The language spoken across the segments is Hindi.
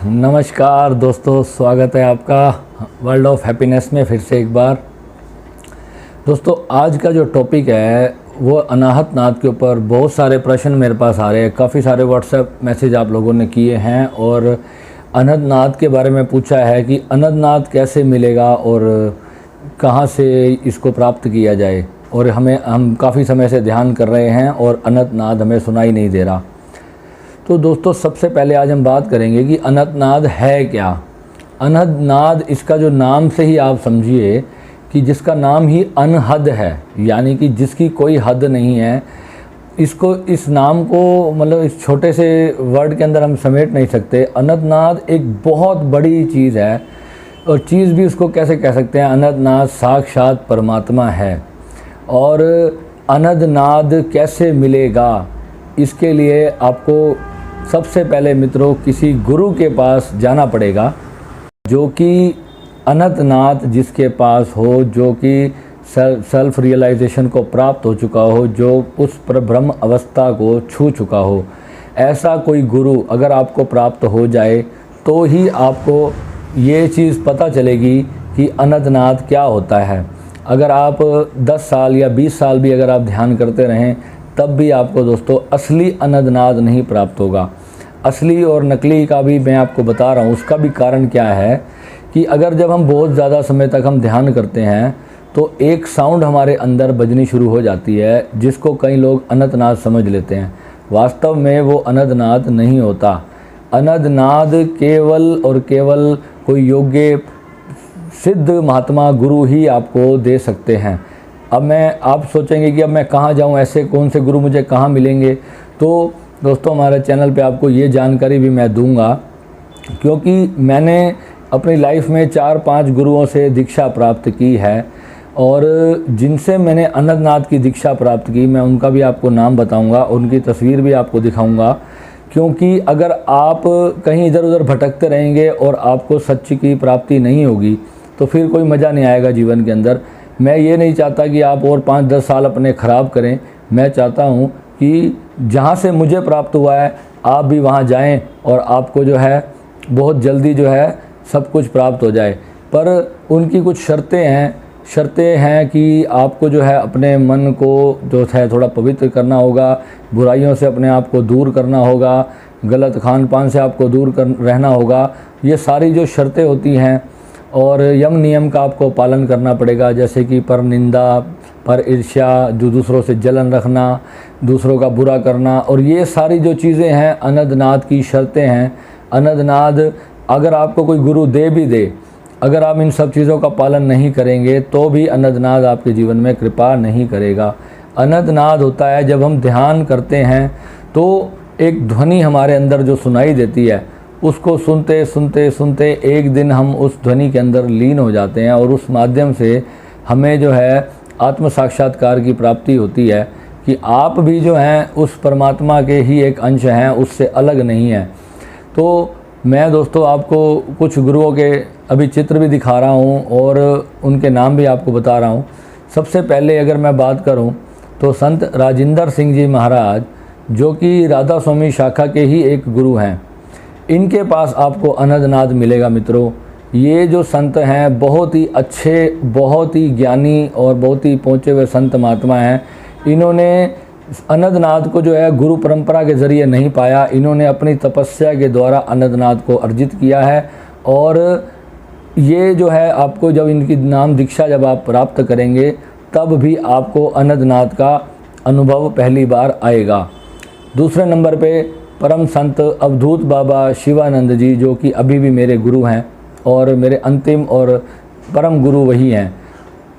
नमस्कार दोस्तों, स्वागत है आपका वर्ल्ड ऑफ हैप्पीनेस में फिर से एक बार। दोस्तों, आज का जो टॉपिक है वो अनाहत नाद के ऊपर बहुत सारे प्रश्न मेरे पास आ रहे हैं। काफ़ी सारे व्हाट्सएप मैसेज आप लोगों ने किए हैं और अनहद नाद के बारे में पूछा है कि अनहद नाद कैसे मिलेगा और कहाँ से इसको प्राप्त किया जाए। और हम काफ़ी समय से ध्यान कर रहे हैं और अनहद नाद हमें सुनाई नहीं दे रहा। तो दोस्तों, सबसे पहले आज हम बात करेंगे कि अनहद नाद है क्या। अनहद नाद, इसका जो नाम से ही आप समझिए कि जिसका नाम ही अनहद है, यानी कि जिसकी कोई हद नहीं है। इस नाम को मतलब इस छोटे से वर्ड के अंदर हम समेट नहीं सकते। अनहद नाद एक बहुत बड़ी चीज़ है और चीज़ भी उसको कैसे कह सकते हैं। अनहद नाद साक्षात परमात्मा है। और अनहद नाद कैसे मिलेगा, इसके लिए आपको सबसे पहले मित्रों किसी गुरु के पास जाना पड़ेगा, जो कि अनहद नाद जिसके पास हो, जो कि सेल्फ रियलाइजेशन को प्राप्त हो चुका हो, जो उस ब्रह्म अवस्था को छू चुका हो। ऐसा कोई गुरु अगर आपको प्राप्त हो जाए तो ही आपको ये चीज़ पता चलेगी कि अनहद नाद क्या होता है। अगर आप 10 साल या 20 साल भी अगर आप ध्यान करते रहें तब भी आपको दोस्तों असली अनहद नाद नहीं प्राप्त होगा। असली और नकली का भी मैं आपको बता रहा हूँ। उसका भी कारण क्या है कि अगर जब हम बहुत ज़्यादा समय तक हम ध्यान करते हैं तो एक साउंड हमारे अंदर बजनी शुरू हो जाती है, जिसको कई लोग अनहद नाद समझ लेते हैं। वास्तव में वो अनहद नाद नहीं होता। अनहद नाद केवल और केवल कोई योग्य सिद्ध महात्मा गुरु ही आपको दे सकते हैं। अब आप सोचेंगे कि अब मैं कहाँ जाऊँ, ऐसे कौन से गुरु मुझे कहाँ मिलेंगे। तो दोस्तों, हमारे चैनल पे आपको ये जानकारी भी मैं दूंगा, क्योंकि मैंने अपनी लाइफ में 4-5 गुरुओं से दीक्षा प्राप्त की है और जिनसे मैंने अनहद नाद की दीक्षा प्राप्त की, मैं उनका भी आपको नाम बताऊंगा, उनकी तस्वीर भी आपको दिखाऊंगा। क्योंकि अगर आप कहीं इधर उधर भटकते रहेंगे और आपको सच्ची की प्राप्ति नहीं होगी तो फिर कोई मज़ा नहीं आएगा जीवन के अंदर। मैं ये नहीं चाहता कि आप और 5-10 साल अपने ख़राब करें। मैं चाहता हूँ कि जहाँ से मुझे प्राप्त हुआ है आप भी वहाँ जाएं और आपको जो है बहुत जल्दी जो है सब कुछ प्राप्त हो जाए। पर उनकी कुछ शर्तें हैं कि आपको जो है अपने मन को जो है थोड़ा पवित्र करना होगा, बुराइयों से अपने आप को दूर करना होगा, गलत खान पान से आपको दूर रहना होगा। ये सारी जो शर्तें होती हैं और यम नियम का आपको पालन करना पड़ेगा, जैसे कि पर निंदा, पर ईर्ष्या, जो दूसरों से जलन रखना, दूसरों का बुरा करना, और ये सारी जो चीज़ें हैं अनहद नाद की शर्तें हैं। अनहद नाद अगर आपको कोई गुरु दे, अगर आप इन सब चीज़ों का पालन नहीं करेंगे तो भी अनहद नाद आपके जीवन में कृपा नहीं करेगा। अनहद नाद होता है जब हम ध्यान करते हैं तो एक ध्वनि हमारे अंदर जो सुनाई देती है, उसको सुनते सुनते सुनते एक दिन हम उस ध्वनि के अंदर लीन हो जाते हैं और उस माध्यम से हमें जो है आत्म साक्षात्कार की प्राप्ति होती है कि आप भी जो हैं उस परमात्मा के ही एक अंश हैं, उससे अलग नहीं हैं। तो मैं दोस्तों आपको कुछ गुरुओं के अभी चित्र भी दिखा रहा हूँ और उनके नाम भी आपको बता रहा हूँ। सबसे पहले अगर मैं बात करूँ तो संत राजिंदर सिंह जी महाराज, जो कि राधा स्वामी शाखा के ही एक गुरु हैं, इनके पास आपको अनहद नाद मिलेगा। मित्रों, ये जो संत हैं बहुत ही अच्छे, बहुत ही ज्ञानी और बहुत ही पहुँचे हुए संत महात्मा हैं। इन्होंने अनहद नाद को जो है गुरु परंपरा के ज़रिए नहीं पाया, इन्होंने अपनी तपस्या के द्वारा अनहद नाद को अर्जित किया है। और ये जो है आपको जब इनकी नाम दीक्षा जब आप प्राप्त करेंगे तब भी आपको अनहद नाद का अनुभव पहली बार आएगा। दूसरे नंबर पे परम संत अवधूत बाबा शिवानंद जी, जो कि अभी भी मेरे गुरु हैं और मेरे अंतिम और परम गुरु वही हैं।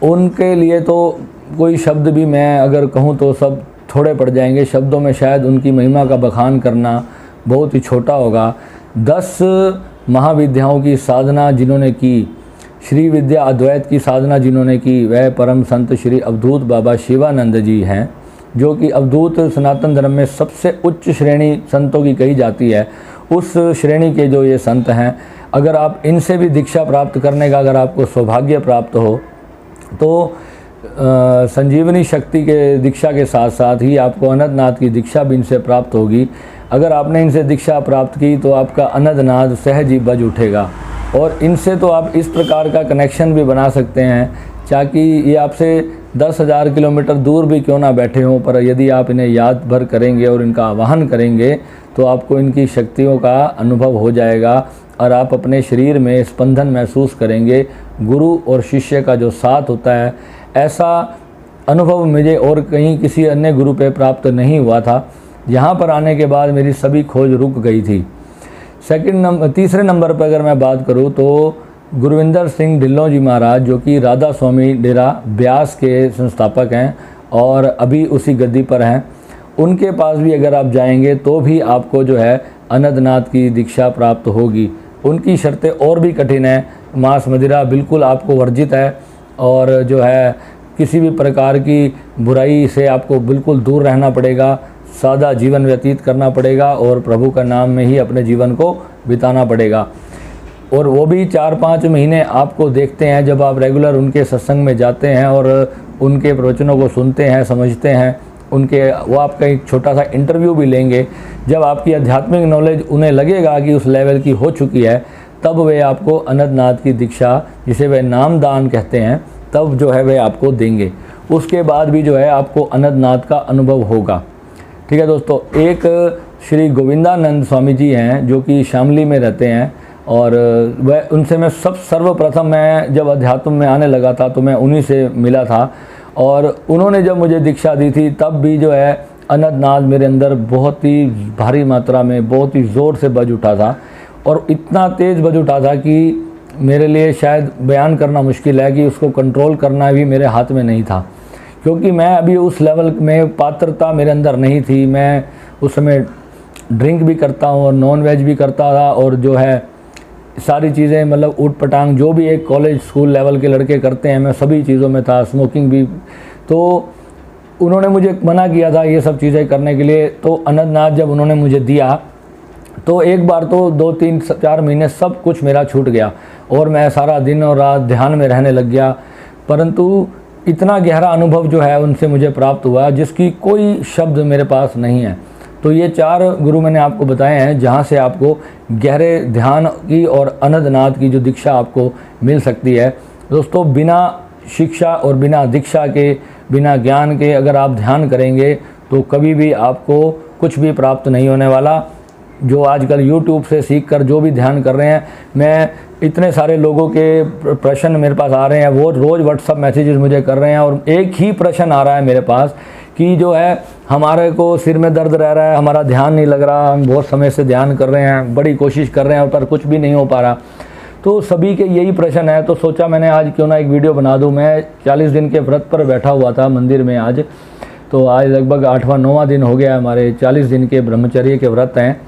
उनके लिए तो कोई शब्द भी मैं अगर कहूँ तो सब थोड़े पड़ जाएंगे। शब्दों में शायद उनकी महिमा का बखान करना बहुत ही छोटा होगा। 10 महाविद्याओं की साधना जिन्होंने की, श्री विद्या अद्वैत की साधना जिन्होंने की, वह परम संत श्री अवधूत बाबा शिवानंद जी हैं, जो कि अवधूत सनातन धर्म में सबसे उच्च श्रेणी संतों की कही जाती है। उस श्रेणी के जो ये संत हैं, अगर आप इनसे भी दीक्षा प्राप्त करने का अगर आपको सौभाग्य प्राप्त हो तो संजीवनी शक्ति के दीक्षा के साथ साथ ही आपको अनहद नाद की दीक्षा भी इनसे प्राप्त होगी। अगर आपने इनसे दीक्षा प्राप्त की तो आपका अनदनाद सहज ही बज उठेगा। और इनसे तो आप इस प्रकार का कनेक्शन भी बना सकते हैं ताकि ये आपसे 10,000 किलोमीटर दूर भी क्यों ना बैठे हों, पर यदि आप इन्हें याद भर करेंगे और इनका आवाहन करेंगे तो आपको इनकी शक्तियों का अनुभव हो जाएगा और आप अपने शरीर में स्पंदन महसूस करेंगे। गुरु और शिष्य का जो साथ होता है, ऐसा अनुभव मुझे और कहीं किसी अन्य गुरु पे प्राप्त नहीं हुआ था। यहाँ पर आने के बाद मेरी सभी खोज रुक गई थी। तीसरे नंबर पर अगर मैं बात करूँ तो गुरविंदर सिंह ढिल्लों जी महाराज, जो कि राधा स्वामी डेरा ब्यास के संस्थापक हैं और अभी उसी गद्दी पर हैं, उनके पास भी अगर आप जाएंगे तो भी आपको जो है अनदनाद की दीक्षा प्राप्त होगी। उनकी शर्तें और भी कठिन हैं। मांस मदिरा बिल्कुल आपको वर्जित है और जो है किसी भी प्रकार की बुराई से आपको बिल्कुल दूर रहना पड़ेगा, सादा जीवन व्यतीत करना पड़ेगा और प्रभु का नाम में ही अपने जीवन को बिताना पड़ेगा। और वो भी 4-5 महीने आपको देखते हैं जब आप रेगुलर उनके सत्संग में जाते हैं और उनके प्रवचनों को सुनते हैं, समझते हैं। वो आपका एक छोटा सा इंटरव्यू भी लेंगे। जब आपकी आध्यात्मिक नॉलेज उन्हें लगेगा कि उस लेवल की हो चुकी है, तब वे आपको अनदनाद की दीक्षा, जिसे वे नामदान कहते हैं, तब जो है वे आपको देंगे। उसके बाद भी जो है आपको अनदनाद का अनुभव होगा। ठीक है दोस्तों, एक श्री गोविंदानंद स्वामी जी हैं जो कि शामली में रहते हैं और वह उनसे मैं सर्वप्रथम मैं जब अध्यात्म में आने लगा था तो मैं उन्हीं से मिला था। और उन्होंने जब मुझे दीक्षा दी थी तब भी जो है अनदनाद मेरे अंदर बहुत ही भारी मात्रा में, बहुत ही ज़ोर से बज उठा था और इतना तेज़ बज उठा था कि मेरे लिए शायद बयान करना मुश्किल है कि उसको कंट्रोल करना भी मेरे हाथ में नहीं था, क्योंकि मैं अभी उस लेवल में पात्रता मेरे अंदर नहीं थी। मैं उस समय ड्रिंक भी करता हूँ और नॉन वेज भी करता था और जो है सारी चीज़ें मतलब ऊट पटांग जो भी एक कॉलेज स्कूल लेवल के लड़के करते हैं, मैं सभी चीज़ों में था, स्मोकिंग भी। तो उन्होंने मुझे मना किया था ये सब चीज़ें करने के लिए। तो अनदनाद जब उन्होंने मुझे दिया तो एक बार तो 2-3-4 महीने सब कुछ मेरा छूट गया और मैं सारा दिन और रात ध्यान में रहने लग गया। परंतु इतना गहरा अनुभव जो है उनसे मुझे प्राप्त हुआ जिसकी कोई शब्द मेरे पास नहीं है। तो ये 4 गुरु मैंने आपको बताए हैं जहाँ से आपको गहरे ध्यान की और अनदनाद की जो दीक्षा आपको मिल सकती है। दोस्तों, बिना शिक्षा और बिना दीक्षा के, बिना ज्ञान के अगर आप ध्यान करेंगे तो कभी भी आपको कुछ भी प्राप्त नहीं होने वाला। जो आजकल YouTube से सीख कर जो भी ध्यान कर रहे हैं, मैं इतने सारे लोगों के प्रश्न मेरे पास आ रहे हैं, वो रोज़ व्हाट्सअप मैसेजेस मुझे कर रहे हैं और एक ही प्रश्न आ रहा है मेरे पास कि जो है हमारे को सिर में दर्द रह रहा है, हमारा ध्यान नहीं लग रहा, हम बहुत समय से ध्यान कर रहे हैं, बड़ी कोशिश कर रहे हैं पर कुछ भी नहीं हो पा रहा। तो सभी के यही प्रश्न है। तो सोचा मैंने आज क्यों ना एक वीडियो बना दूँ। मैं 40 दिन के व्रत पर बैठा हुआ था मंदिर में आज, तो आज लगभग 8वां-9वां दिन हो गया। हमारे 40 दिन के ब्रह्मचर्य के व्रत हैं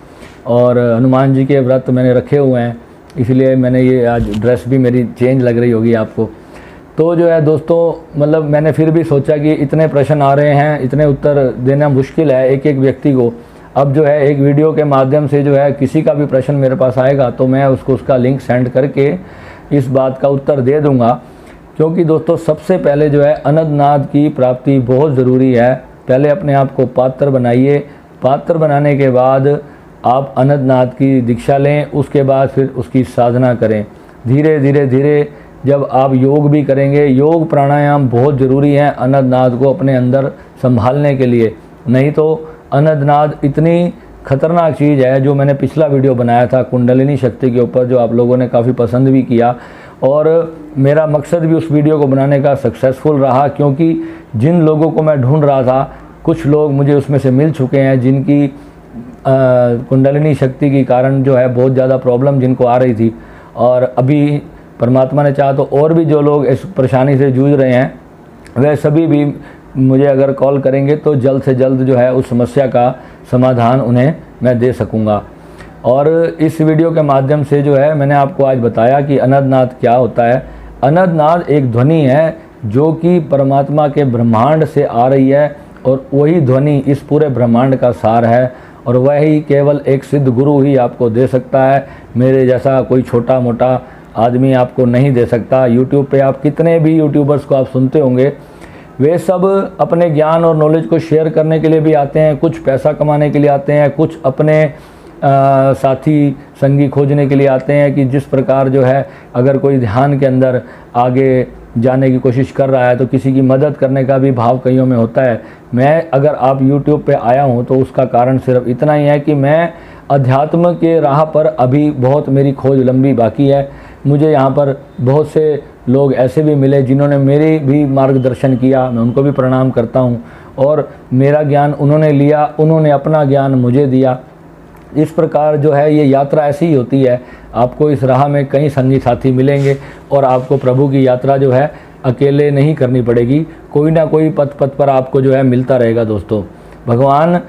और हनुमान जी के व्रत मैंने रखे हुए हैं, इसलिए मैंने ये आज ड्रेस भी मेरी चेंज लग रही होगी आपको। तो जो है दोस्तों, मतलब मैंने फिर भी सोचा कि इतने प्रश्न आ रहे हैं, इतने उत्तर देना मुश्किल है एक एक व्यक्ति को। अब जो है एक वीडियो के माध्यम से जो है किसी का भी प्रश्न मेरे पास आएगा तो मैं उसको उसका लिंक सेंड करके इस बात का उत्तर दे दूंगा। क्योंकि दोस्तों सबसे पहले जो है अनदनाद की प्राप्ति बहुत ज़रूरी है। पहले अपने आप को पात्र बनाइए, पात्र बनाने के बाद आप अनदनाद की दीक्षा लें, उसके बाद फिर उसकी साधना करें। धीरे धीरे धीरे जब आप योग भी करेंगे, योग प्राणायाम बहुत ज़रूरी है अनदनाद को अपने अंदर संभालने के लिए। नहीं तो अनदनाद इतनी खतरनाक चीज़ है। जो मैंने पिछला वीडियो बनाया था कुंडलिनी शक्ति के ऊपर, जो आप लोगों ने काफ़ी पसंद भी किया और मेरा मकसद भी उस वीडियो को बनाने का सक्सेसफुल रहा, क्योंकि जिन लोगों को मैं ढूंढ रहा था कुछ लोग मुझे उसमें से मिल चुके हैं जिनकी कुंडलिनी शक्ति के कारण जो है बहुत ज़्यादा प्रॉब्लम जिनको आ रही थी। और अभी परमात्मा ने चाहा तो और भी जो लोग इस परेशानी से जूझ रहे हैं वह सभी भी मुझे अगर कॉल करेंगे तो जल्द से जल्द जो है उस समस्या का समाधान उन्हें मैं दे सकूंगा। और इस वीडियो के माध्यम से जो है मैंने आपको आज बताया कि अनदनाद क्या होता है। अनदनाद एक ध्वनि है जो कि परमात्मा के ब्रह्मांड से आ रही है और वही ध्वनि इस पूरे ब्रह्मांड का सार है और वही केवल एक सिद्ध गुरु ही आपको दे सकता है। मेरे जैसा कोई छोटा मोटा आदमी आपको नहीं दे सकता। यूट्यूब पे आप कितने भी यूट्यूबर्स को आप सुनते होंगे, वे सब अपने ज्ञान और नॉलेज को शेयर करने के लिए भी आते हैं, कुछ पैसा कमाने के लिए आते हैं, कुछ अपने साथी संगी खोजने के लिए आते हैं कि जिस प्रकार जो है अगर कोई ध्यान के अंदर आगे जाने की कोशिश कर रहा है तो किसी की मदद करने का भी भाव कईयों में होता है। मैं अगर आप YouTube पे आया हूँ तो उसका कारण सिर्फ इतना ही है कि मैं अध्यात्म के राह पर अभी बहुत मेरी खोज लंबी बाकी है। मुझे यहाँ पर बहुत से लोग ऐसे भी मिले जिन्होंने मेरे भी मार्गदर्शन किया, मैं उनको भी प्रणाम करता हूँ, और मेरा ज्ञान उन्होंने लिया, उन्होंने अपना ज्ञान मुझे दिया। इस प्रकार जो है ये यात्रा ऐसी ही होती है। आपको इस राह में कई संगी साथी मिलेंगे और आपको प्रभु की यात्रा जो है अकेले नहीं करनी पड़ेगी, कोई ना कोई पथ पर आपको जो है मिलता रहेगा। दोस्तों, भगवान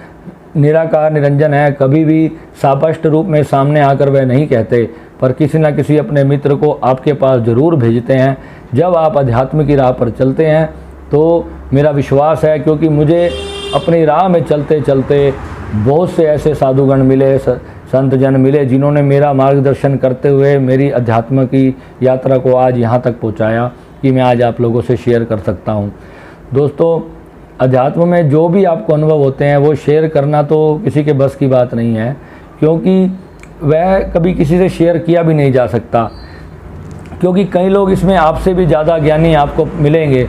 निराकार निरंजन है, कभी भी सापष्ट रूप में सामने आकर वह नहीं कहते, पर किसी न किसी अपने मित्र को आपके पास ज़रूर भेजते हैं। जब आप अध्यात्म की राह पर चलते हैं तो मेरा विश्वास है, क्योंकि मुझे अपनी राह में चलते चलते बहुत से ऐसे साधुगण मिले, संत जन मिले, जिन्होंने मेरा मार्गदर्शन करते हुए मेरी अध्यात्म की यात्रा को आज यहाँ तक पहुँचाया कि मैं आज आप लोगों से शेयर कर सकता हूँ। दोस्तों, अध्यात्म में जो भी आपको अनुभव होते हैं वो शेयर करना तो किसी के बस की बात नहीं है, क्योंकि वह कभी किसी से शेयर किया भी नहीं जा सकता, क्योंकि कई लोग इसमें आपसे भी ज़्यादा ज्ञानी आपको मिलेंगे,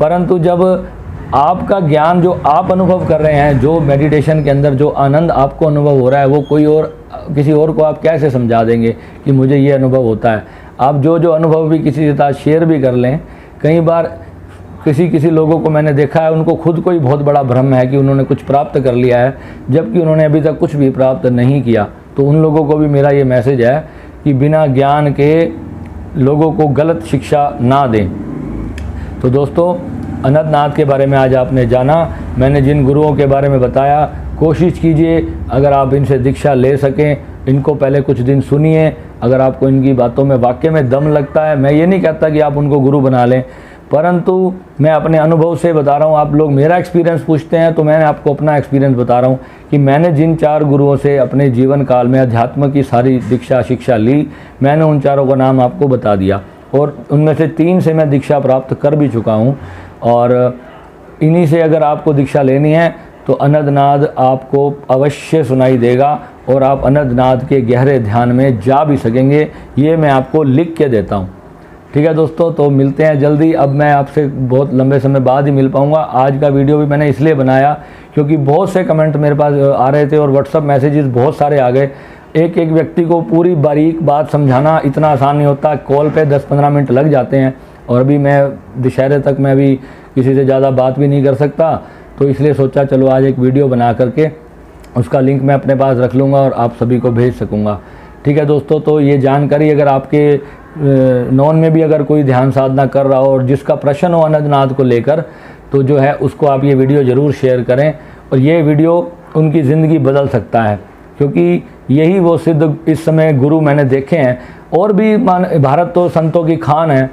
परंतु जब आपका ज्ञान जो आप अनुभव कर रहे हैं, जो मेडिटेशन के अंदर जो आनंद आपको अनुभव हो रहा है, वो कोई और किसी और को आप कैसे समझा देंगे कि मुझे ये अनुभव होता है। आप जो अनुभव भी किसी के साथ शेयर भी कर लें, कई बार किसी लोगों को मैंने देखा है, उनको खुद को ही बहुत बड़ा भ्रम है कि उन्होंने कुछ प्राप्त कर लिया है, जबकि उन्होंने अभी तक कुछ भी प्राप्त नहीं किया। तो उन लोगों को भी मेरा ये मैसेज है कि बिना ज्ञान के लोगों को गलत शिक्षा ना दें। तो दोस्तों, अनंतनाथ के बारे में आज आपने जाना, मैंने जिन गुरुओं के बारे में बताया, कोशिश कीजिए अगर आप इनसे दीक्षा ले सकें, इनको पहले कुछ दिन सुनिए। अगर आपको इनकी बातों में वाकई में दम लगता है, मैं ये नहीं कहता कि आप उनको गुरु बना लें, परंतु मैं अपने अनुभव से बता रहा हूँ। आप लोग मेरा एक्सपीरियंस पूछते हैं तो मैंने आपको अपना एक्सपीरियंस बता रहा हूँ कि मैंने जिन 4 गुरुओं से अपने जीवन काल में अध्यात्म की सारी दीक्षा शिक्षा ली, मैंने उन 4 का नाम आपको बता दिया, और उनमें से 3 से मैं दीक्षा प्राप्त कर भी चुका हूँ। और इन्हीं से अगर आपको दीक्षा लेनी है तो अनंतनाद आपको अवश्य सुनाई देगा और आप अनंतनाद के गहरे ध्यान में जा भी सकेंगे। ये मैं आपको लिख के देता हूँ। ठीक है दोस्तों, तो मिलते हैं जल्दी। अब मैं आपसे बहुत लंबे समय बाद ही मिल पाऊँगा। आज का वीडियो भी मैंने इसलिए बनाया क्योंकि बहुत से कमेंट मेरे पास आ रहे थे और व्हाट्सअप मैसेजेस बहुत सारे आ गए। एक व्यक्ति को पूरी बारीक बात समझाना इतना आसान नहीं होता, कॉल पे 10-15 मिनट लग जाते हैं, और अभी मैं दशहरे तक मैं भी किसी से ज़्यादा बात भी नहीं कर सकता, तो इसलिए सोचा चलो आज एक वीडियो बना करके उसका लिंक मैं अपने पास रख लूँगा और आप सभी को भेज सकूँगा। ठीक है दोस्तों, तो ये जानकारी अगर आपके नॉन में भी अगर कोई ध्यान साधना कर रहा हो और जिसका प्रश्न हो अनंतनाथ को लेकर, तो जो है उसको आप ये वीडियो ज़रूर शेयर करें, और ये वीडियो उनकी ज़िंदगी बदल सकता है, क्योंकि यही वो सिद्ध इस समय गुरु मैंने देखे हैं। और भी भारत तो संतों की खान है,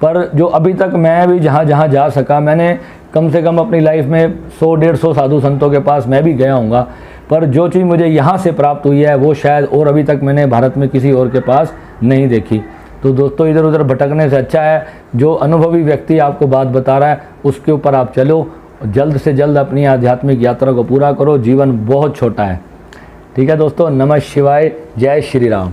पर जो अभी तक मैं भी जहाँ जा सका, मैंने कम से कम अपनी लाइफ में 100-150 साधु संतों के पास मैं भी गया हूँगा, पर जो चीज़ मुझे यहाँ से प्राप्त हुई है वो शायद और अभी तक मैंने भारत में किसी और के पास नहीं देखी। तो दोस्तों, इधर उधर भटकने से अच्छा है जो अनुभवी व्यक्ति आपको बात बता रहा है उसके ऊपर आप चलो, जल्द से जल्द अपनी आध्यात्मिक यात्रा को पूरा करो। जीवन बहुत छोटा है। ठीक है दोस्तों, नमः शिवाय, जय श्री राम।